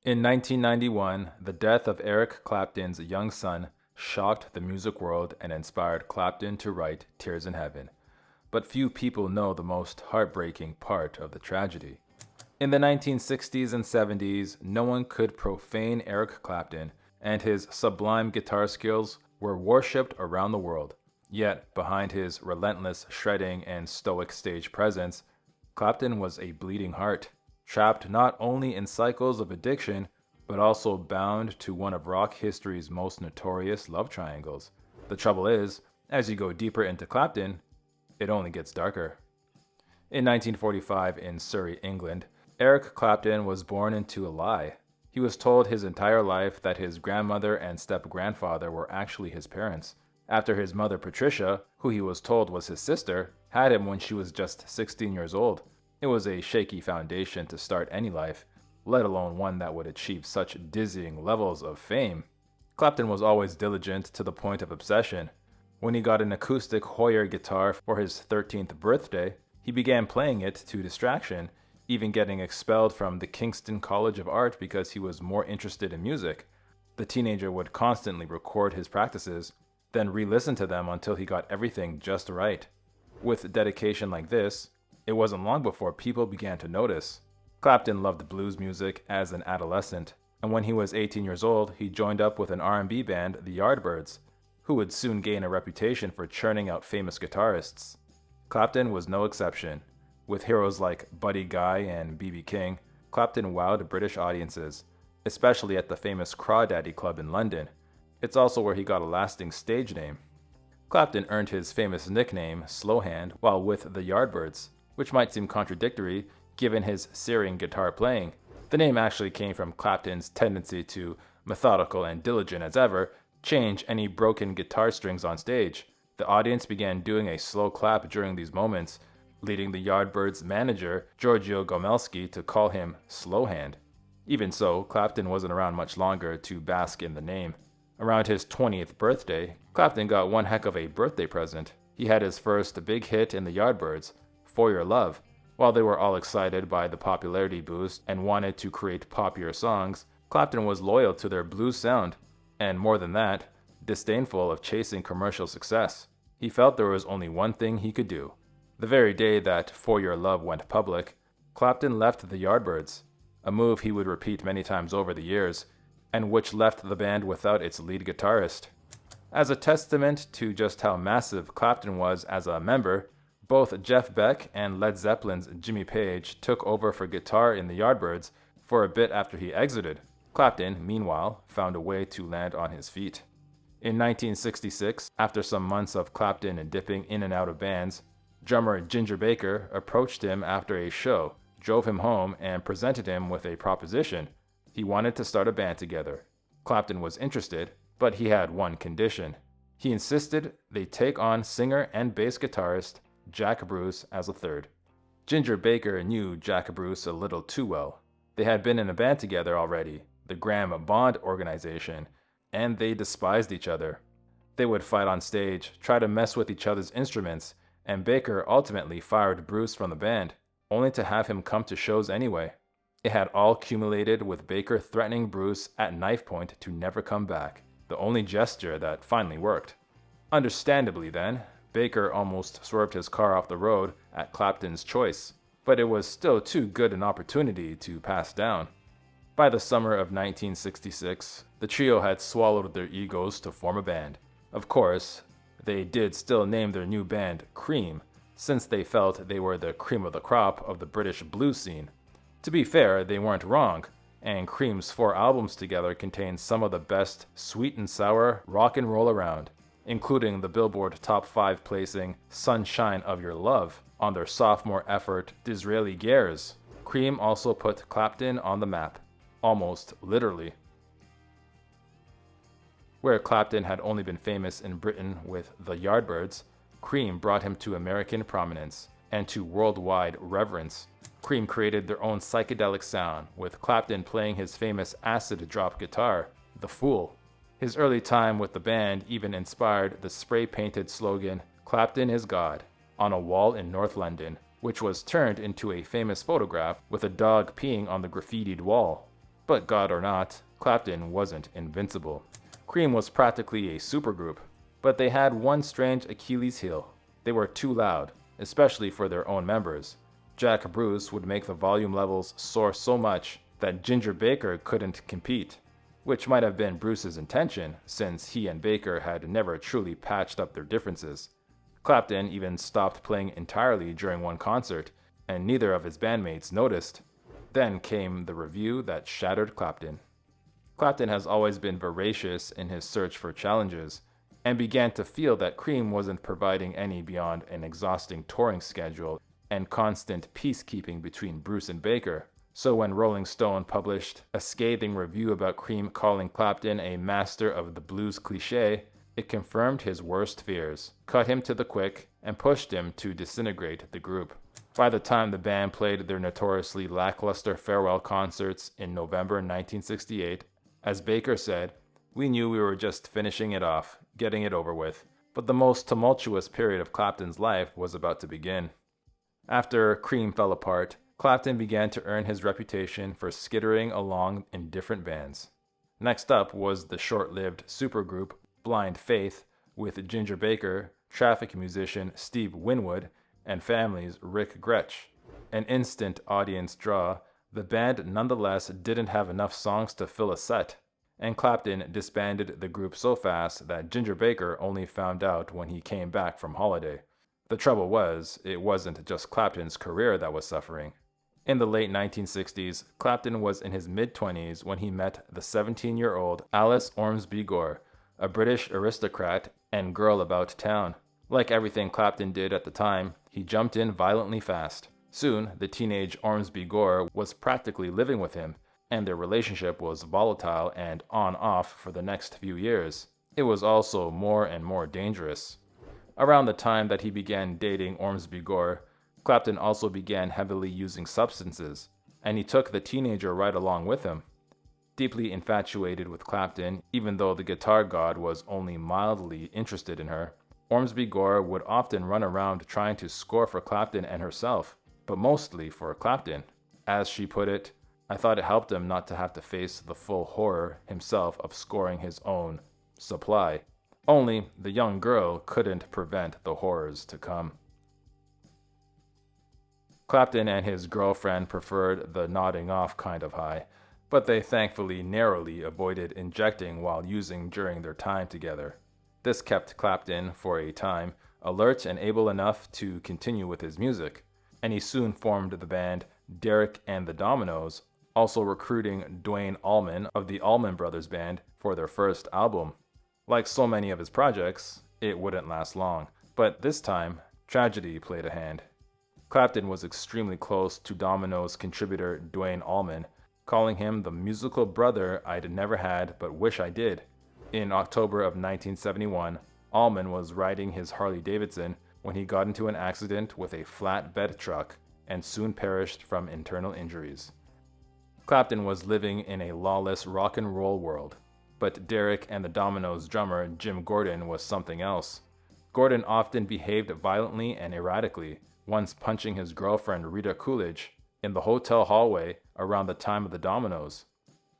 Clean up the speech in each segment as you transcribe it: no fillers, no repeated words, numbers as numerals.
In 1991, the death of Eric Clapton's young son shocked the music world and inspired Clapton to write Tears in Heaven. But few people know the most heartbreaking part of the tragedy. In the 1960s and 70s, no one could profane Eric Clapton, and his sublime guitar skills were worshipped around the world. Yet, behind his relentless shredding and stoic stage presence, Clapton was a bleeding heart, trapped not only in cycles of addiction, but also bound to one of rock history's most notorious love triangles. The trouble is, as you go deeper into Clapton, it only gets darker. In 1945, in Surrey, England, Eric Clapton was born into a lie. He was told his entire life that his grandmother and step-grandfather were actually his parents, after his mother Patricia, who he was told was his sister, had him when she was just 16 years old. It was a shaky foundation to start any life, let alone one that would achieve such dizzying levels of fame. Clapton was always diligent to the point of obsession. When he got an acoustic Hoyer guitar for his 13th birthday, he began playing it to distraction, even getting expelled from the Kingston College of Art because he was more interested in music. The teenager would constantly record his practices, then re-listen to them until he got everything just right. With dedication like this, it wasn't long before people began to notice. Clapton loved blues music as an adolescent, and when he was 18 years old, he joined up with an R&B band, the Yardbirds, who would soon gain a reputation for churning out famous guitarists. Clapton was no exception. With heroes like Buddy Guy and B.B. King, Clapton wowed British audiences, especially at the famous Crawdaddy Club in London. It's also where he got a lasting stage name. Clapton earned his famous nickname, Slowhand, while with the Yardbirds, which might seem contradictory given his searing guitar playing. The name actually came from Clapton's tendency to, methodical and diligent as ever, change any broken guitar strings on stage. The audience began doing a slow clap during these moments, leading the Yardbirds' manager, Giorgio Gomelski, to call him Slowhand. Even so, Clapton wasn't around much longer to bask in the name. Around his 20th birthday, Clapton got one heck of a birthday present. He had his first big hit in the Yardbirds, For Your Love. While they were all excited by the popularity boost and wanted to create poppier songs, Clapton was loyal to their blues sound, and more than that, disdainful of chasing commercial success. He felt there was only one thing he could do. The very day that For Your Love went public, Clapton left the Yardbirds, a move he would repeat many times over the years, and which left the band without its lead guitarist. As a testament to just how massive Clapton was as a member, both Jeff Beck and Led Zeppelin's Jimmy Page took over for guitar in the Yardbirds for a bit after he exited. Clapton, meanwhile, found a way to land on his feet. In 1966, after some months of Clapton dipping in and out of bands, drummer Ginger Baker approached him after a show, drove him home, and presented him with a proposition. He wanted to start a band together. Clapton was interested, but he had one condition. He insisted they take on singer and bass guitarist Jack Bruce as a third. Ginger Baker knew Jack Bruce a little too well. They had been in a band together already, the Graham Bond organization, and they despised each other. They would fight on stage, try to mess with each other's instruments, and Baker ultimately fired Bruce from the band, only to have him come to shows anyway. It had all culminated with Baker threatening Bruce at knife point to never come back, the only gesture that finally worked. Understandably then, Baker almost swerved his car off the road at Clapton's choice, but it was still too good an opportunity to pass down. By the summer of 1966, the trio had swallowed their egos to form a band. Of course, they did still name their new band Cream, since they felt they were the cream of the crop of the British blues scene. To be fair, they weren't wrong, and Cream's 4 albums together contain some of the best sweet and sour rock and roll around, including the Billboard Top 5 placing Sunshine of Your Love on their sophomore effort Disraeli Gears. Cream also put Clapton on the map, almost literally. Where Clapton had only been famous in Britain with the Yardbirds, Cream brought him to American prominence and to worldwide reverence. Cream created their own psychedelic sound, with Clapton playing his famous acid drop guitar, The Fool. His early time with the band even inspired the spray-painted slogan, "Clapton is God," on a wall in North London, which was turned into a famous photograph with a dog peeing on the graffitied wall. But God or not, Clapton wasn't invincible. Cream was practically a supergroup, but they had one strange Achilles heel. They were too loud, especially for their own members. Jack Bruce would make the volume levels soar so much that Ginger Baker couldn't compete, which might have been Bruce's intention since he and Baker had never truly patched up their differences. Clapton even stopped playing entirely during one concert, and neither of his bandmates noticed. Then came the review that shattered Clapton. Clapton has always been voracious in his search for challenges, and began to feel that Cream wasn't providing any beyond an exhausting touring schedule and constant peacekeeping between Bruce and Baker. So when Rolling Stone published a scathing review about Cream calling Clapton a master of the blues cliché, it confirmed his worst fears, cut him to the quick, and pushed him to disintegrate the group. By the time the band played their notoriously lackluster farewell concerts in November 1968, as Baker said, "We knew we were just finishing it off, getting it over with." But the most tumultuous period of Clapton's life was about to begin. After Cream fell apart, Clapton began to earn his reputation for skittering along in different bands. Next up was the short-lived supergroup Blind Faith with Ginger Baker, Traffic musician Steve Winwood, and Family's Rick Gretsch. An instant audience draw, the band nonetheless didn't have enough songs to fill a set, and Clapton disbanded the group so fast that Ginger Baker only found out when he came back from holiday. The trouble was, it wasn't just Clapton's career that was suffering. In the late 1960s, Clapton was in his mid-20s when he met the 17-year-old Alice Ormsby Gore, a British aristocrat and girl about town. Like everything Clapton did at the time, he jumped in violently fast. Soon, the teenage Ormsby Gore was practically living with him, and their relationship was volatile and on-off for the next few years. It was also more and more dangerous. Around the time that he began dating Ormsby Gore, Clapton also began heavily using substances, and he took the teenager right along with him. Deeply infatuated with Clapton, even though the guitar god was only mildly interested in her, Ormsby Gore would often run around trying to score for Clapton and herself, but mostly for Clapton. As she put it, "I thought it helped him not to have to face the full horror himself of scoring his own supply." Only the young girl couldn't prevent the horrors to come. Clapton and his girlfriend preferred the nodding off kind of high, but they thankfully narrowly avoided injecting while using during their time together. This kept Clapton, for a time, alert and able enough to continue with his music, and he soon formed the band Derek and the Dominoes, also recruiting Duane Allman of the Allman Brothers Band for their first album. Like so many of his projects, it wouldn't last long, but this time, tragedy played a hand. Clapton was extremely close to Dominoes contributor Duane Allman, calling him the musical brother I'd never had but wish I did. In October of 1971, Allman was riding his Harley-Davidson when he got into an accident with a flatbed truck and soon perished from internal injuries. Clapton was living in a lawless rock and roll world, but Derek and the Dominoes drummer Jim Gordon was something else. Gordon often behaved violently and erratically, once punching his girlfriend Rita Coolidge in the hotel hallway around the time of the Dominoes.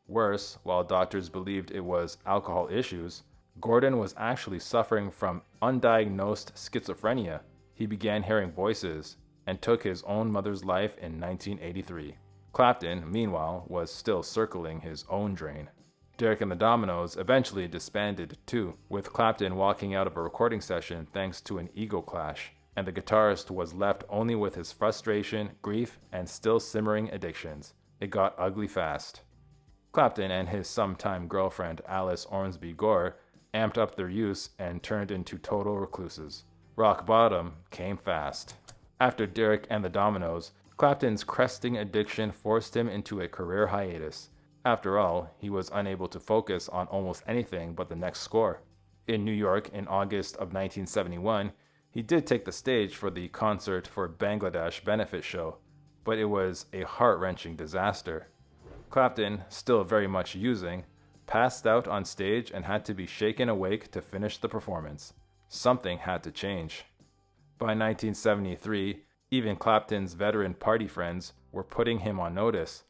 Worse, while doctors believed it was alcohol issues, Gordon was actually suffering from undiagnosed schizophrenia. He began hearing voices and took his own mother's life in 1983. Clapton, meanwhile, was still circling his own drain. Derek and the Dominoes eventually disbanded too, with Clapton walking out of a recording session thanks to an ego clash, and the guitarist was left only with his frustration, grief, and still simmering addictions. It got ugly fast. Clapton and his sometime girlfriend Alice Ormsby Gore amped up their use and turned into total recluses. Rock bottom came fast. After Derek and the Dominoes, Clapton's cresting addiction forced him into a career hiatus. After all, he was unable to focus on almost anything but the next score. In New York in August of 1971, he did take the stage for the Concert for Bangladesh benefit show, but it was a heart-wrenching disaster. Clapton, still very much using, passed out on stage and had to be shaken awake to finish the performance. Something had to change. By 1973, even Clapton's veteran party friends were putting him on notice.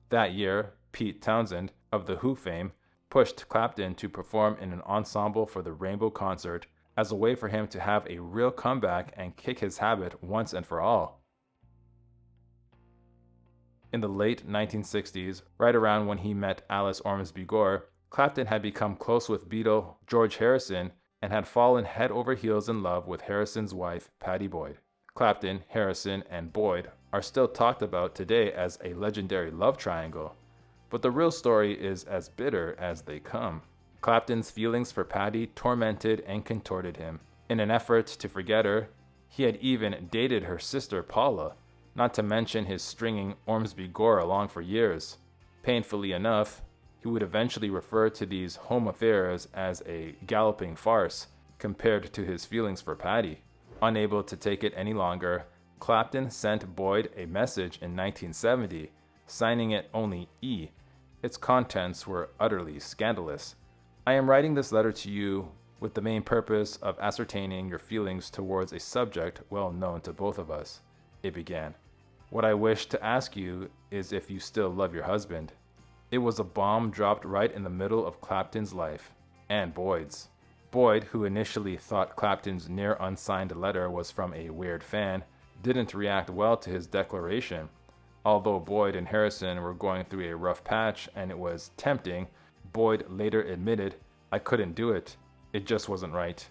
That year, Pete Townsend, of The Who fame, pushed Clapton to perform in an ensemble for the Rainbow concert as a way for him to have a real comeback and kick his habit once and for all. In the late 1960s, right around when he met Alice Ormsby Gore, Clapton had become close with Beatle George Harrison and had fallen head over heels in love with Harrison's wife, Pattie Boyd. Clapton, Harrison, and Boyd are still talked about today as a legendary love triangle, but the real story is as bitter as they come. Clapton's feelings for Pattie tormented and contorted him. In an effort to forget her, he had even dated her sister Paula, not to mention his stringing Ormsby Gore along for years. Painfully enough, he would eventually refer to these home affairs as a galloping farce compared to his feelings for Pattie. Unable to take it any longer, Clapton sent Boyd a message in 1970, signing it only E. Its contents were utterly scandalous. I am writing this letter to you with the main purpose of ascertaining your feelings towards a subject well known to both of us. It began. What I wish to ask you is if you still love your husband. It was a bomb dropped right in the middle of Clapton's life, and Boyd's. Boyd, who initially thought Clapton's near unsigned letter was from a weird fan, didn't react well to his declaration. Although Boyd and Harrison were going through a rough patch and it was tempting, Boyd later admitted, "I couldn't do it. It just wasn't right."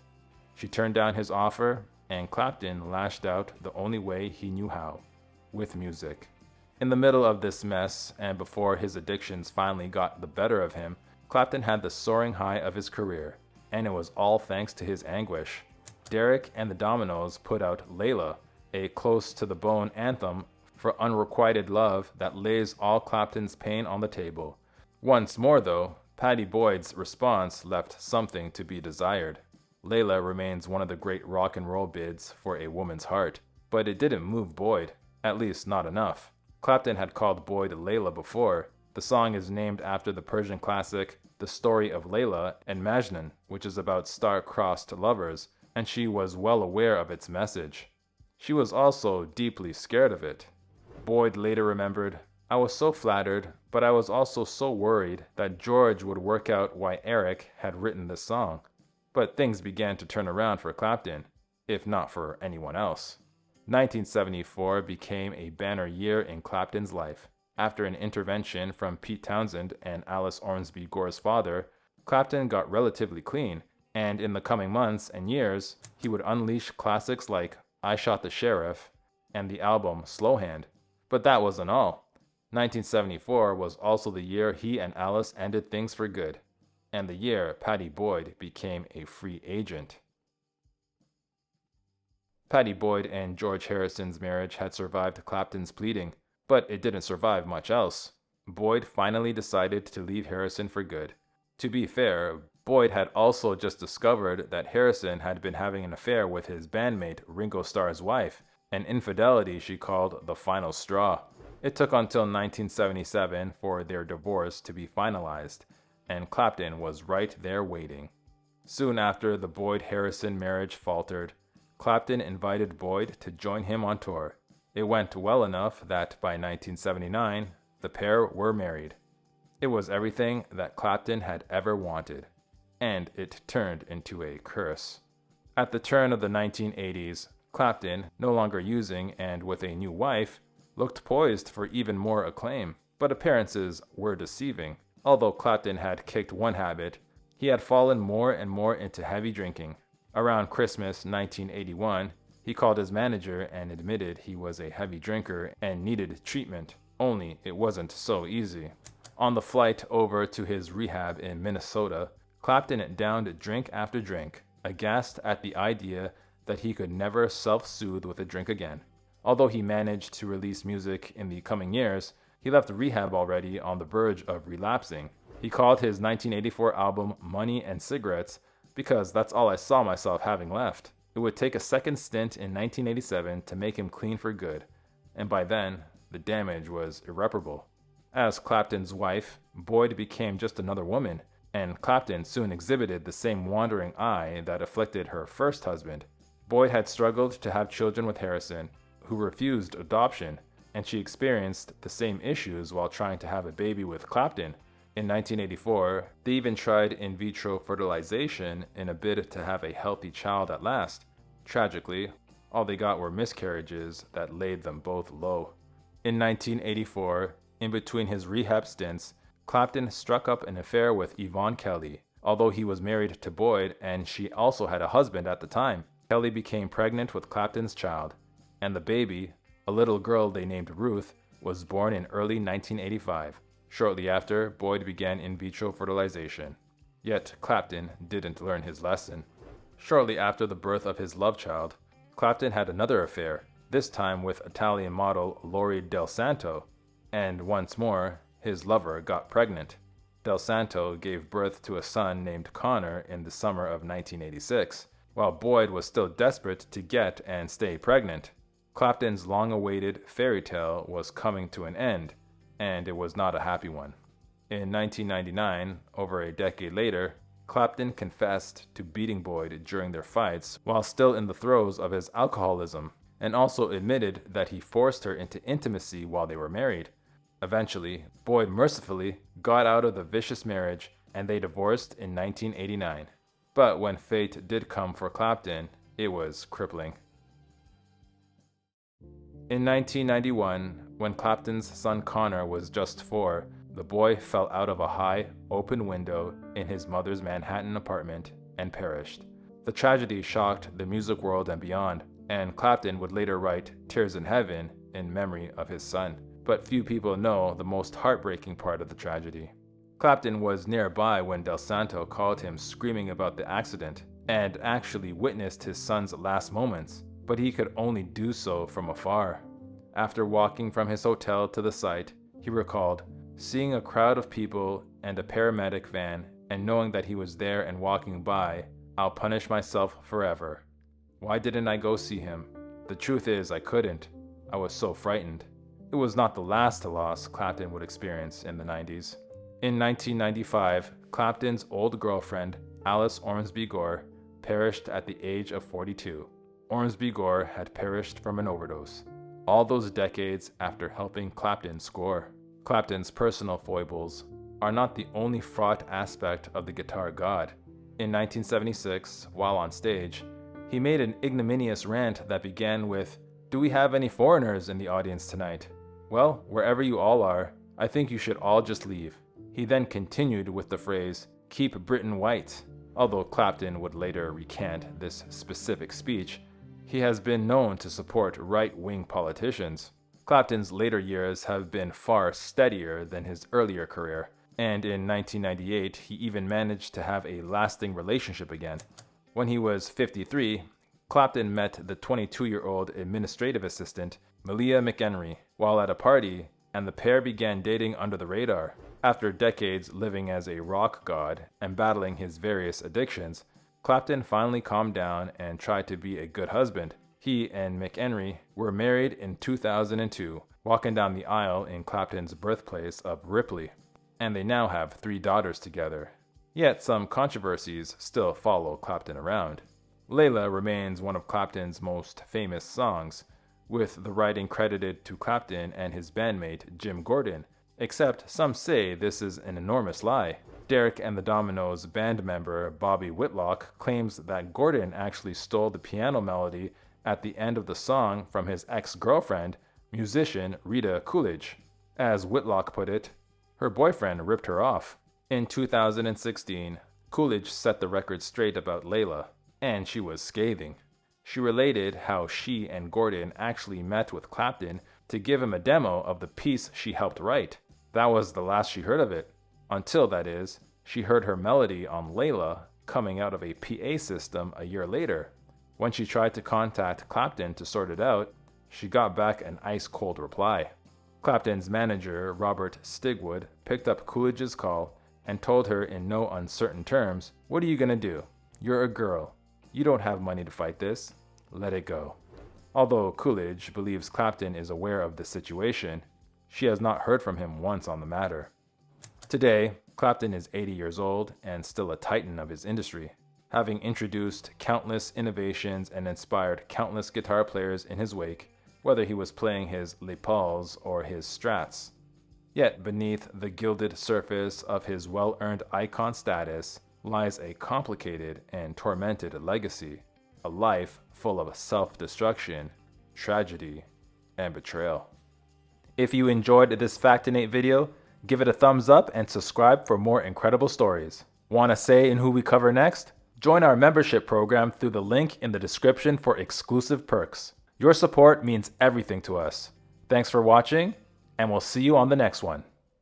She turned down his offer, and Clapton lashed out the only way he knew how, with music. In the middle of this mess, and before his addictions finally got the better of him, Clapton had the soaring high of his career, and it was all thanks to his anguish. Derek and the Dominoes put out Layla, a close-to-the-bone anthem for unrequited love that lays all Clapton's pain on the table. Once more, though, Pattie Boyd's response left something to be desired. Layla remains one of the great rock and roll bids for a woman's heart, but it didn't move Boyd, at least not enough. Clapton had called Boyd Layla before. The song is named after the Persian classic The Story of Layla and Majnun, which is about star-crossed lovers, and she was well aware of its message. She was also deeply scared of it. Boyd later remembered, "I was so flattered, but I was also so worried that George would work out why Eric had written this song." But things began to turn around for Clapton, if not for anyone else. 1974 became a banner year in Clapton's life. After an intervention from Pete Townsend and Alice Ormsby Gore's father, Clapton got relatively clean, and in the coming months and years, he would unleash classics like I Shot the Sheriff and the album Slow Hand. But that wasn't all. 1974 was also the year he and Alice ended things for good, and the year Pattie Boyd became a free agent. Pattie Boyd and George Harrison's marriage had survived Clapton's pleading, but it didn't survive much else. Boyd finally decided to leave Harrison for good. To be fair, Boyd had also just discovered that Harrison had been having an affair with his bandmate Ringo Starr's wife, an infidelity she called the final straw. It took until 1977 for their divorce to be finalized, and Clapton was right there waiting. Soon after the Boyd-Harrison marriage faltered, Clapton invited Boyd to join him on tour. It went well enough that by 1979, the pair were married. It was everything that Clapton had ever wanted, and it turned into a curse. At the turn of the 1980s, Clapton, no longer using and with a new wife, looked poised for even more acclaim, but appearances were deceiving. Although Clapton had kicked one habit, he had fallen more and more into heavy drinking. Around Christmas 1981, he called his manager and admitted he was a heavy drinker and needed treatment, only it wasn't so easy. On the flight over to his rehab in Minnesota, Clapton downed drink after drink, aghast at the idea that he could never self-soothe with a drink again. Although he managed to release music in the coming years, he left rehab already on the verge of relapsing. He called his 1984 album Money and Cigarettes because that's all I saw myself having left. It would take a second stint in 1987 to make him clean for good, and by then, the damage was irreparable. As Clapton's wife, Boyd became just another woman, and Clapton soon exhibited the same wandering eye that afflicted her first husband. Boyd had struggled to have children with Harrison, who refused adoption, and she experienced the same issues while trying to have a baby with Clapton. In 1984, they even tried in vitro fertilization in a bid to have a healthy child at last. Tragically, all they got were miscarriages that laid them both low. In 1984, in between his rehab stints, Clapton struck up an affair with Yvonne Kelly, although he was married to Boyd and she also had a husband at the time. Kelly became pregnant with Clapton's child, and the baby, a little girl they named Ruth, was born in early 1985. Shortly after, Boyd began in vitro fertilization. Yet Clapton didn't learn his lesson. Shortly after the birth of his love child, Clapton had another affair, this time with Italian model Lori Del Santo, and once more, his lover got pregnant. Del Santo gave birth to a son named Connor in the summer of 1986, while Boyd was still desperate to get and stay pregnant. Clapton's long-awaited fairy tale was coming to an end, and it was not a happy one. In 1999, over a decade later, Clapton confessed to beating Boyd during their fights while still in the throes of his alcoholism, and also admitted that he forced her into intimacy while they were married. Eventually, Boyd mercifully got out of the vicious marriage and they divorced in 1989. But when fate did come for Clapton, it was crippling. In 1991, when Clapton's son Connor was just 4, the boy fell out of a high, open window in his mother's Manhattan apartment and perished. The tragedy shocked the music world and beyond, and Clapton would later write Tears in Heaven in memory of his son. But few people know the most heartbreaking part of the tragedy. Clapton was nearby when Del Santo called him screaming about the accident and actually witnessed his son's last moments, but he could only do so from afar. After walking from his hotel to the site, he recalled seeing a crowd of people and a paramedic van and knowing that he was there and walking by. I'll punish myself forever. Why didn't I go see him? The truth is I couldn't. I was so frightened. It was not the last loss Clapton would experience in the 90s. In 1995, Clapton's old girlfriend, Alice Ormsby Gore, perished at the age of 42. Ormsby Gore had perished from an overdose, all those decades after helping Clapton score. Clapton's personal foibles are not the only fraught aspect of the guitar god. In 1976, while on stage, he made an ignominious rant that began with, "Do we have any foreigners in the audience tonight? Well, wherever you all are, I think you should all just leave." He then continued with the phrase, "Keep Britain white." Although Clapton would later recant this specific speech, he has been known to support right-wing politicians. Clapton's later years have been far steadier than his earlier career, and in 1998 he even managed to have a lasting relationship again. When he was 53, Clapton met the 22-year-old administrative assistant Malia McHenry while at a party, and the pair began dating under the radar. After decades living as a rock god and battling his various addictions, Clapton finally calmed down and tried to be a good husband. He and McHenry were married in 2002, walking down the aisle in Clapton's birthplace of Ripley, and they now have 3 daughters together. Yet some controversies still follow Clapton around. Layla remains one of Clapton's most famous songs, with the writing credited to Clapton and his bandmate Jim Gordon, except some say this is an enormous lie. Derek and the Dominoes band member Bobby Whitlock claims that Gordon actually stole the piano melody at the end of the song from his ex-girlfriend, musician Rita Coolidge. As Whitlock put it, her boyfriend ripped her off. In 2016, Coolidge set the record straight about Layla, and she was scathing. She related how she and Gordon actually met with Clapton to give him a demo of the piece she helped write. That was the last she heard of it. Until, that is, she heard her melody on Layla coming out of a PA system a year later. When she tried to contact Clapton to sort it out, she got back an ice-cold reply. Clapton's manager, Robert Stigwood, picked up Coolidge's call and told her in no uncertain terms, "What are you gonna do? You're a girl. You don't have money to fight this. Let it go." Although Coolidge believes Clapton is aware of the situation, she has not heard from him once on the matter. Today, Clapton is 80 years old and still a titan of his industry, having introduced countless innovations and inspired countless guitar players in his wake. whether he was playing his Les Pauls or his Strats. Yet beneath the gilded surface of his well-earned icon status lies a complicated and tormented legacy, a life full of self-destruction, tragedy, and betrayal. If you enjoyed this Factinate video, give it a thumbs up and subscribe for more incredible stories. Want a say in who we cover next? Join our membership program through the link in the description for exclusive perks. Your support means everything to us. Thanks for watching, and we'll see you on the next one.